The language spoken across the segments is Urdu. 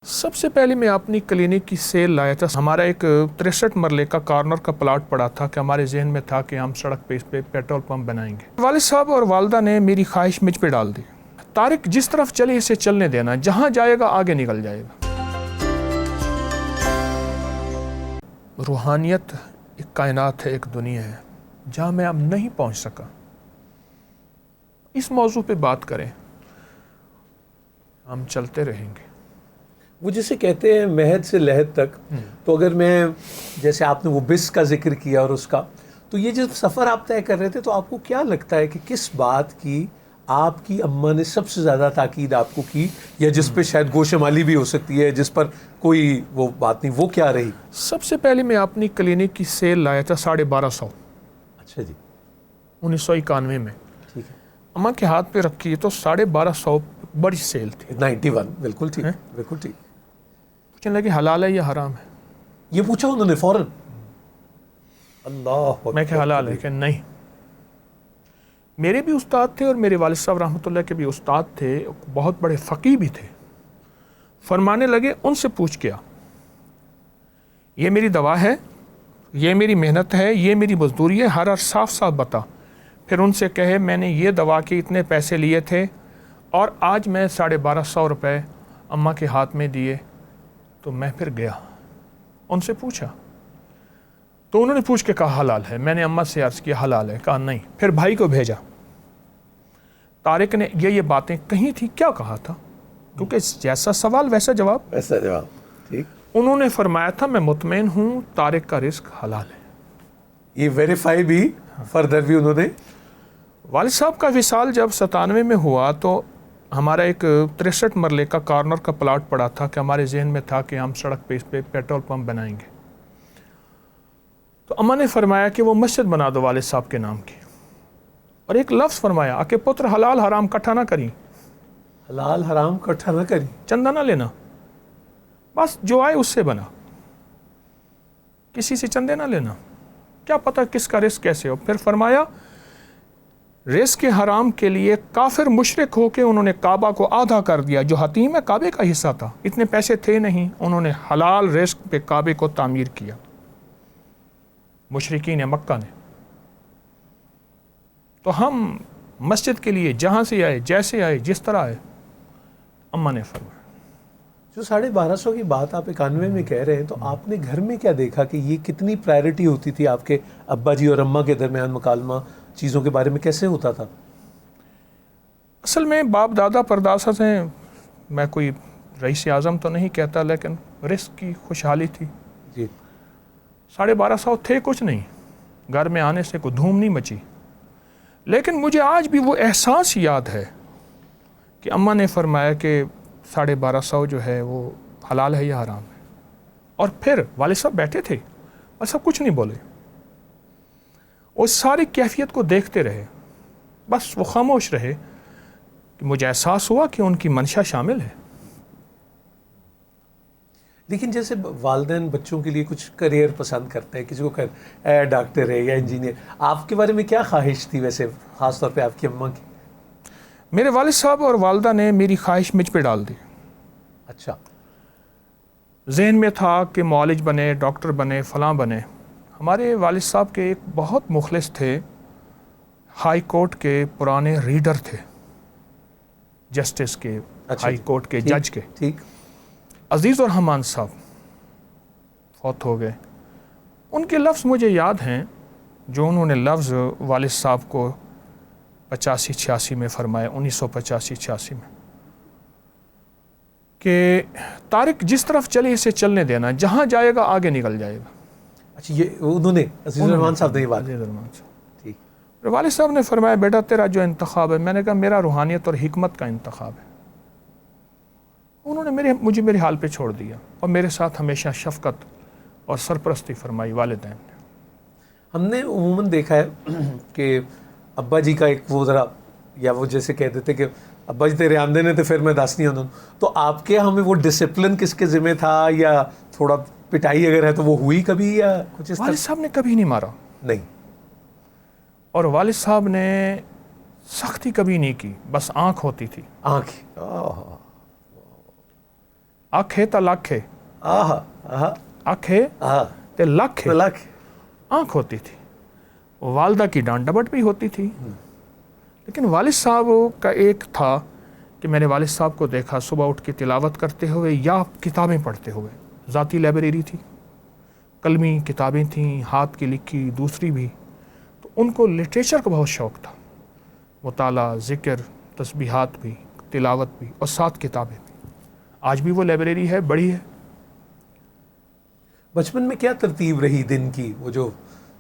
سب سے پہلے میں اپنی کلینک کی سیل لایا تھا. ہمارا ایک 63 مرلے کا کارنر کا پلاٹ پڑا تھا کہ ہمارے ذہن میں تھا کہ ہم سڑک پہ اس پہ پیٹرول پمپ بنائیں گے. والد صاحب اور والدہ نے میری خواہش مجھ پہ ڈال دی. طارق جس طرف چلے اسے چلنے دینا, جہاں جائے گا آگے نکل جائے گا. روحانیت ایک کائنات ہے, ایک دنیا ہے جہاں میں اب نہیں پہنچ سکا. اس موضوع پہ بات کریں, ہم چلتے رہیں گے. وہ جسے کہتے ہیں مہد سے لہد تک. تو اگر میں جیسے آپ نے وہ بس کا ذکر کیا اور اس کا, تو یہ جب سفر آپ طے کر رہے تھے تو آپ کو کیا لگتا ہے کہ کس بات کی آپ کی اماں نے سب سے زیادہ تاکید آپ کو کی, یا جس پہ شاید گوشمالی بھی ہو سکتی ہے, جس پر کوئی وہ بات نہیں, وہ کیا رہی؟ سب سے پہلے میں اپنی کلینک کی سیل لایا تھا 1250. اچھا جی. 1991 میں. ٹھیک ہے. اماں کے ہاتھ پہ رکھی تو 1250 بڑی سیل تھی. 91 بالکل ٹھیک, بالکل ٹھیک. پوچھنے لگے حلال ہے یا حرام ہے؟ یہ پوچھا انہوں نے فوراً؟ اللہ. میں کہ حلال ہے, کہ نہیں. میرے بھی استاد تھے اور میرے والد صاحب رحمۃ اللہ کے بھی استاد تھے, بہت بڑے فقیہ بھی تھے. فرمانے لگے ان سے پوچھ کیا, یہ میری دوا ہے, یہ میری محنت ہے, یہ میری مزدوری ہے, ہر صاف صاف بتا. پھر ان سے کہے میں نے یہ دوا کے اتنے پیسے لیے تھے اور آج میں 1250 روپے اماں کے ہاتھ میں دیے. تو میں پھر گیا, ان سے پوچھا تو انہوں نے پوچھ کے کہا حلال ہے. میں نے اماں سے عرض کیا حلال ہے, کہا نہیں. پھر بھائی کو بھیجا. طارق نے یہ باتیں کہیں تھی, کیا کہا تھا, کیونکہ جیسا سوال ویسا جواب. ایسا جواب. ٹھیک. انہوں نے فرمایا تھا میں مطمئن ہوں طارق کا رزق حلال ہے. یہ ویریفائی بھی فردر بھی انہوں نے. والد صاحب کا وصال جب 97 میں ہوا تو ہمارا ایک 63 مرلے کا کارنر کا پلاٹ پڑا تھا کہ ہمارے ذہن میں تھا کہ ہم سڑک پہ اس پہ پیٹرول پمپ بنائیں گے. تو اماں نے فرمایا کہ وہ مسجد بنا دو والد صاحب کے نام کی, اور ایک لفظ فرمایا کہ پتر حلال حرام کٹھا نہ کریں. حلال حرام کٹھا نہ کریں, چندہ نہ لینا, بس جو آئے اس سے بنا, کسی سے چندے نہ لینا, کیا پتہ کس کا رزق کیسے ہو. پھر فرمایا رزق حرام کے لیے کافر مشرک ہو کے انہوں نے کعبہ کو آدھا کر دیا. جو حتیم ہے کعبے کا حصہ تھا, اتنے پیسے تھے نہیں, انہوں نے حلال رزق پہ کعبے کو تعمیر کیا. مشرکین مکہ نے. تو ہم مسجد کے لیے جہاں سے آئے, جیسے آئے, جس طرح آئے, اماں نے فرمایا. جو 1250 کی بات آپ 91 میں کہہ رہے ہیں, تو آپ نے گھر میں کیا دیکھا کہ یہ کتنی پرائرٹی ہوتی تھی آپ کے ابا جی اور اماں کے درمیان مکالمہ چیزوں کے بارے میں کیسے ہوتا تھا؟ اصل میں باپ دادا پردادا سے, میں کوئی رئیس اعظم تو نہیں کہتا, لیکن رزق کی خوشحالی تھی. جی. 1250 تھے کچھ نہیں, گھر میں آنے سے کوئی دھوم نہیں مچی. لیکن مجھے آج بھی وہ احساس یاد ہے کہ اماں نے فرمایا کہ 1250 جو ہے وہ حلال ہے یا حرام ہے. اور پھر والد صاحب بیٹھے تھے اور سب کچھ نہیں بولے, اس ساری کیفیت کو دیکھتے رہے. بس وہ خاموش رہے کہ مجھے احساس ہوا کہ ان کی منشا شامل ہے. لیکن جیسے والدین بچوں کے لیے کچھ کریئر پسند کرتے ہیں, کسی کو ڈاکٹر ہے یا انجینئر, آپ کے بارے میں کیا خواہش تھی ویسے, خاص طور پہ آپ کی اماں کی؟ میرے والد صاحب اور والدہ نے میری خواہش مجھ پہ ڈال دی. اچھا. ذہن میں تھا کہ معالج بنے, ڈاکٹر بنے, فلاں بنے. ہمارے والد صاحب کے ایک بہت مخلص تھے, ہائی کورٹ کے پرانے ریڈر تھے, جسٹس کے, ہائی کورٹ کے جج کے. ٹھیک. عزیز الرحمان صاحب فوت ہو گئے. ان کے لفظ مجھے یاد ہیں, جو انہوں نے لفظ والد صاحب کو 85-86 میں فرمایا, 1985-86 میں, کہ طارق جس طرف چلے اسے چلنے دینا, جہاں جائے گا آگے نکل جائے گا. اچھا, یہ انہوں نے عزیز الرحمان صاحب نے یہ بات. عزیز الرحمان صاحب. ٹھیک. والد صاحب نے فرمایا بیٹا تیرا جو انتخاب ہے, میں نے کہا میرا روحانیت اور حکمت کا انتخاب ہے. انہوں نے مجھے میرے حال پہ چھوڑ دیا اور میرے ساتھ ہمیشہ شفقت اور سرپرستی فرمائی والدین نے. ہم نے عموماً دیکھا ہے کہ ابا جی کا ایک وہ ذرا, یا وہ جیسے کہہ دیتے کہ ابا جی تیرے آمدے نے تو پھر میں دس نہیں آدھوں, تو آپ کے ہمیں وہ ڈسپلن کس کے ذمہ تھا, یا تھوڑا پٹائی اگر ہے تو وہ ہوئی کبھی, یا کچھ اس طرح؟ والد صاحب نے کبھی نہیں مارا. نہیں. اور والد صاحب نے سختی کبھی نہیں کی, بس آنکھ ہوتی تھی. آنکھ. اکھ ہے تا لکھ ہے، اکھ ہے تے لکھ ہے، آنکھ ہوتی تھی. والدہ کی ڈانٹ ڈپٹ بھی ہوتی تھی. لیکن والد صاحب کا ایک تھا کہ میں نے والد صاحب کو دیکھا صبح اٹھ کے تلاوت کرتے ہوئے یا کتابیں پڑھتے ہوئے. ذاتی لائبریری تھی، قلمی کتابیں تھیں، ہاتھ کی لکھی دوسری بھی. تو ان کو لٹریچر کا بہت شوق تھا، مطالعہ، ذکر، تسبیحات بھی، تلاوت بھی، اور ساتھ کتابیں بھی. آج بھی وہ لائبریری ہے، بڑی ہے. بچپن میں کیا ترتیب رہی دن کی؟ وہ جو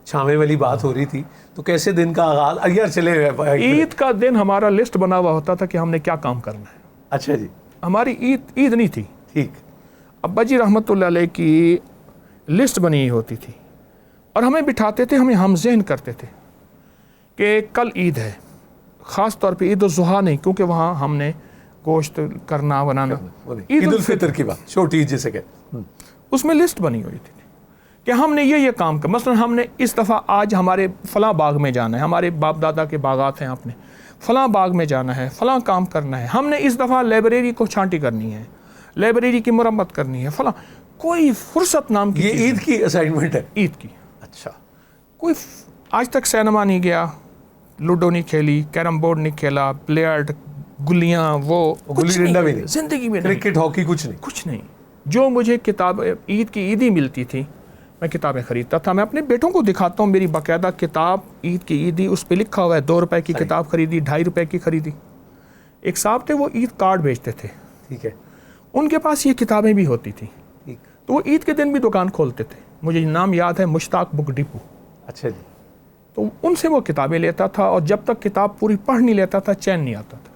چھاویں والی بات ہو رہی تھی، تو کیسے دن کا آغاز؟ یار چلے عید کا دن ہمارا لسٹ بنا ہوا ہوتا تھا کہ ہم نے کیا کام کرنا ہے. اچھا جی. ہماری عید نہیں تھی. ٹھیک. ابا جی رحمۃ اللہ علیہ کی لسٹ بنی ہوتی تھی اور ہمیں بٹھاتے تھے، ہم ذہن کرتے تھے کہ کل عید ہے. خاص طور پہ عید الضحیٰ نہیں، کیونکہ وہاں ہم نے گوشت کرنا بنانا. عید الفطر کی بات، چھوٹی عید جسے کہتے ہیں، اس میں لسٹ بنی ہوئی تھی کہ ہم نے یہ کام کر. مثلا ہم نے اس دفعہ آج ہمارے فلاں باغ میں جانا ہے، ہمارے باپ دادا کے باغات ہیں، آپ نے فلاں باغ میں جانا ہے، فلاں کام کرنا ہے. ہم نے اس دفعہ لائبریری کو چھانٹی کرنی ہے، لائبریری کی مرمت کرنی ہے، فلاں. کوئی فرصت نام کی یہ عید کی اسائنمنٹ ہے. عید کی. اچھا. کوئی آج تک سینما نہیں گیا، لوڈو نہیں کھیلی، کیرم بورڈ نہیں کھیلا، بلیئرڈ، گلیاں، وہ گلی ڈنڈا بھی نہیں، زندگی میں کرکٹ، ہاکی، کچھ نہیں. جو مجھے کتاب عید کی عیدی ملتی تھی میں کتابیں خریدتا تھا. میں اپنے بیٹوں کو دکھاتا ہوں، میری باقاعدہ کتاب عید کی عیدی، اس پہ لکھا ہوا ہے 2 روپے کی کتاب خریدی، 2.5 روپے کی خریدی. ایک صاحب تھے، وہ عید کارڈ بیچتے تھے. ٹھیک ہے. ان کے پاس یہ کتابیں بھی ہوتی تھیں، تو وہ عید کے دن بھی دکان کھولتے تھے. مجھے نام یاد ہے، مشتاق بک ڈپو. اچھا جی. تو ان سے وہ کتابیں لیتا تھا، اور جب تک کتاب پوری پڑھ نہیں لیتا تھا چین نہیں آتا تھا.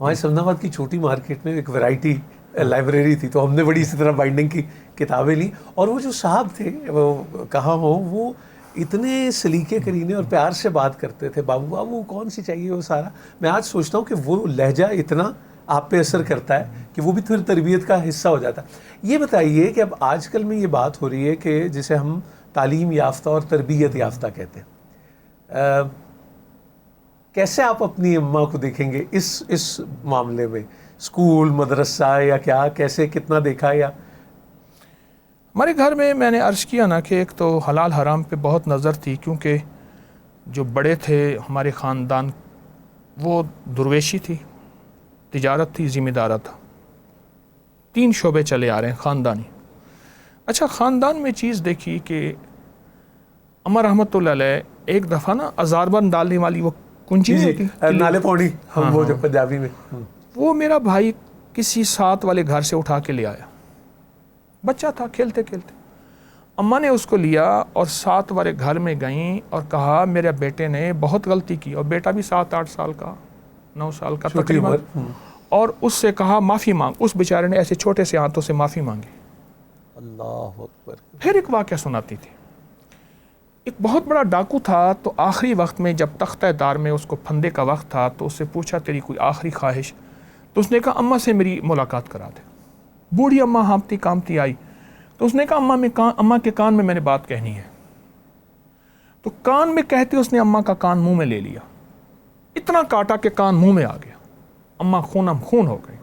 ہمارے سمن آباد کی چھوٹی مارکیٹ میں ایک ویرائٹی لائبریری تھی، تو ہم نے بڑی اسی طرح بائنڈنگ کی کتابیں لیں. اور وہ جو صاحب تھے، وہ کہاں ہو، وہ اتنے سلیقے کرینے اور پیار سے بات کرتے تھے. بابو بابو کون سی چاہیے، وہ سارا. میں آج سوچتا ہوں کہ وہ لہجہ اتنا آپ پہ اثر کرتا ہے کہ وہ بھی پھر تربیت کا حصہ ہو جاتا ہے. یہ بتائیے کہ اب آج کل میں یہ بات ہو رہی ہے کہ جسے ہم تعلیم یافتہ اور تربیت یافتہ کہتے ہیں، کیسے آپ اپنی اماں کو دیکھیں گے اس معاملے میں؟ اسکول، مدرسہ، یا کیا، کیسے، کتنا دیکھا؟ یا ہمارے گھر میں نے عرض کیا نا کہ ایک تو حلال حرام پہ بہت نظر تھی، کیونکہ جو بڑے تھے ہمارے خاندان، وہ درویشی تھی، تجارت تھی، ذمہ دارہ تھا. 3 شعبے چلے آ رہے ہیں خاندانی. اچھا، خاندان میں چیز دیکھی کہ اماں رحمۃ اللہ علیہ ایک دفعہ نا ازاربند ڈالنے والی وہ کنچی نہیں ہوتی، نالے پوڑی، ہم وہ جو پنجابی میں، وہ میرا بھائی کسی ساتھ والے گھر سے اٹھا کے لے آیا. بچہ تھا، کھیلتے کھیلتے. اماں نے اس کو لیا اور ساتھ والے گھر میں گئیں اور کہا میرے بیٹے نے بہت غلطی کی. اور بیٹا بھی 7-8 سال کا، 9 سال کا تقریباً. اور اس سے کہا معافی مانگ. اس بیچارے نے ایسے چھوٹے سے ہاتھوں سے معافی مانگی. اللہ اکبر. پھر ایک واقعہ سناتی تھی. ایک بہت بڑا ڈاکو تھا، تو آخری وقت میں جب تختہ دار میں اس کو پھندے کا وقت تھا، تو اس سے پوچھا تیری کوئی آخری خواہش؟ تو اس نے کہا اماں سے میری ملاقات کرا دے. بوڑھی اماں ہانپتی کامتی آئی، تو اس نے کہا اماں کے کان میں نے بات کہنی ہے. تو کان میں کہتے اس نے اماں کا کان منہ میں لے لیا، اتنا کاٹا کہ کان منہ میں آ گیا. اماں خونم خون ہو گئی.